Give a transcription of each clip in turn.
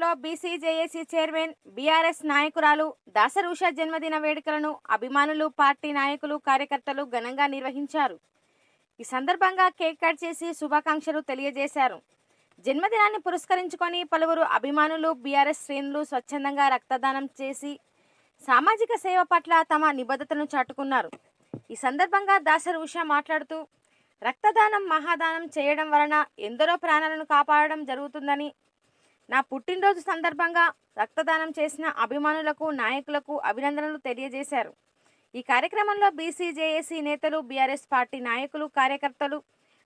నగర్లో BCJAC chairman BRS నాయకురాలు దాసరి ఉష జన్మదిన వేడుకలను అభిమానులు, పార్టీ నాయకులు, కార్యకర్తలు ఘనంగా నిర్వహించారు. ఈ సందర్భంగా కేక్ కట్ చేసి శుభాకాంక్షలు తెలియజేశారు. జన్మదినాన్ని పురస్కరించుకొని పలువురు అభిమానులు, బీఆర్ఎస్ శ్రేణులు స్వచ్ఛందంగా రక్తదానం చేసి సామాజిక సేవ పట్ల తమ నిబద్ధతను చాటుకున్నారు. ఈ సందర్భంగా దాసరి ఉష మాట్లాడుతూ, రక్తదానం మహాదానం చేయడం వలన ఎందరో ప్రాణాలను కాపాడడం జరుగుతుందని, నా పుట్టినరోజు సందర్భంగా రక్తదానం చేసిన అభిమానులకు, నాయకులకు అభినందనలు తెలియజేశారు. ఈ కార్యక్రమంలో బీసీజేఏసీ నేతలు, బీఆర్ఎస్ పార్టీ నాయకులు, కార్యకర్తలు,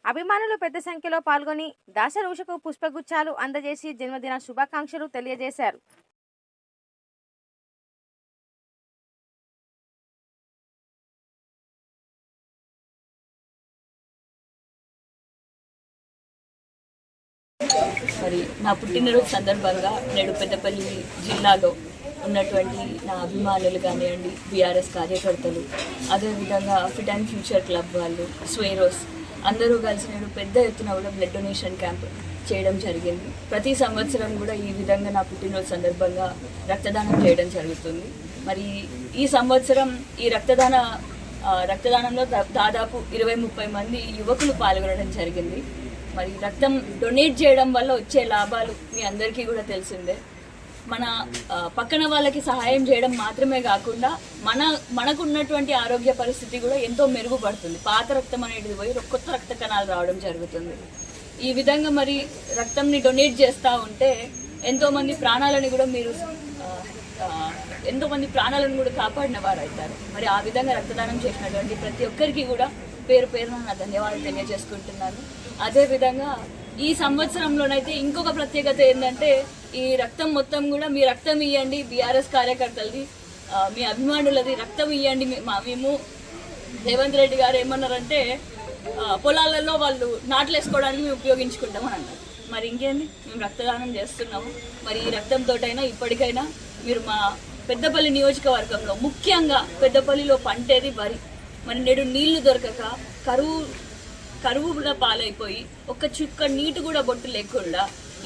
అభిమానులు పెద్ద సంఖ్యలో పాల్గొని దాసరి ఉషకు పుష్పగుచ్చాలు అందజేసి జన్మదిన శుభాకాంక్షలు తెలియజేశారు. మరి నా పుట్టినరోజు సందర్భంగా నేడు పెద్దపల్లి జిల్లాలో ఉన్నటువంటి నా అభిమానులు కానివ్వండి, బీఆర్ఎస్ కార్యకర్తలు, అదేవిధంగా ఫిట్ అండ్ ఫ్యూచర్ క్లబ్ వాళ్ళు, స్వేరోస్ అందరూ కలిసి నేడు పెద్ద ఎత్తున కూడా బ్లడ్ డొనేషన్ క్యాంప్ చేయడం జరిగింది. ప్రతి సంవత్సరం కూడా ఈ విధంగా నా పుట్టినరోజు సందర్భంగా రక్తదానం చేయడం జరుగుతుంది. మరి ఈ సంవత్సరం ఈ రక్తదానంలో దాదాపు 20-30 మంది యువకులు పాల్గొనడం జరిగింది. మరి రక్తం డొనేట్ చేయడం వల్ల వచ్చే లాభాలు మీ అందరికీ కూడా తెలిసిందే. మన పక్కన వాళ్ళకి సహాయం చేయడం మాత్రమే కాకుండా మనకు ఉన్నటువంటి ఆరోగ్య పరిస్థితి కూడా ఎంతో మెరుగుపడుతుంది. పాత రక్తం అనేది పోయి కొత్త రక్త కణాలు రావడం జరుగుతుంది. ఈ విధంగా మరి రక్తంని డొనేట్ చేస్తూ ఉంటే ఎంతోమంది ప్రాణాలను కూడా కాపాడిన వారు అవుతారు. మరి ఆ విధంగా రక్తదానం చేసినటువంటి ప్రతి ఒక్కరికి కూడా పేరు పేరున నా ధన్యవాదాలు తెలియజేసుకుంటున్నాను. అదేవిధంగా ఈ సంవత్సరంలోనైతే ఇంకొక ప్రత్యేకత ఏంటంటే, ఈ రక్తం మొత్తం కూడా మీ రక్తం ఇవ్వండి, బీఆర్ఎస్ కార్యకర్తలది, మీ అభిమానులది రక్తం ఇవ్వండి. మేము రేవంత్ రెడ్డి గారు ఏమన్నారంటే, పొలాలలో వాళ్ళు నాట్లు వేసుకోవడానికి మేము ఉపయోగించుకుంటామని అన్నారు. మరి ఇంకేంది, మేము రక్తదానం చేస్తున్నాము. మరి ఈ రక్తంతోటైనా ఇప్పటికైనా మీరు మా పెద్దపల్లి నియోజకవర్గంలో, ముఖ్యంగా పెద్దపల్లిలో పంటేది వరి. మరి నేడు నీళ్లు దొరకక కరువుగా పాలైపోయి ఒక్క చుక్క నీటి కూడా బొట్టు లేకుండా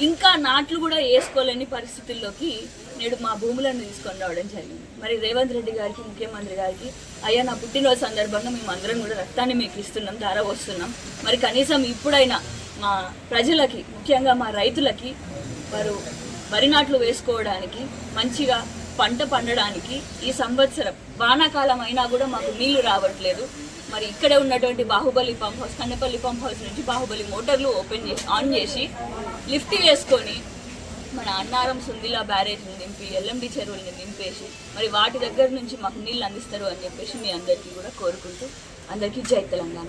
ఇంకా నాట్లు కూడా వేసుకోలేని పరిస్థితుల్లోకి నేడు మా భూములను తీసుకొని రావడం జరిగింది. మరి రేవంత్ రెడ్డి గారికి, ముఖ్యమంత్రి గారికి, అయ్యా నా పుట్టినరోజు సందర్భంగా మేము అందరం కూడా రక్తాన్ని మీకు ఇస్తున్నాం, ధార వస్తున్నాం. మరి కనీసం ఇప్పుడైనా మా ప్రజలకి, ముఖ్యంగా మా రైతులకి వారు వరి నాట్లు వేసుకోవడానికి, మంచిగా పంట పండడానికి ఈ సంవత్సరం వానాకాలం అయినా కూడా మాకు నీళ్లు రావట్లేదు. మరి ఇక్కడే ఉన్నటువంటి Baahubali pump house, Kannepalli pump house నుంచి బాహుబలి మోటార్లు ఆన్ చేసి లిఫ్ట్ వేసుకొని మన అన్నారం సుందిలా బ్యారేజ్ని నింపి, ఎల్ఎండి చెరువుల్ని నింపేసి మరి వాటి దగ్గర నుంచి మాకు నీళ్ళు అందిస్తారు అని చెప్పేసి మీ అందరికీ కూడా కోరుకుంటూ, అందరికీ జై తెలంగాణ.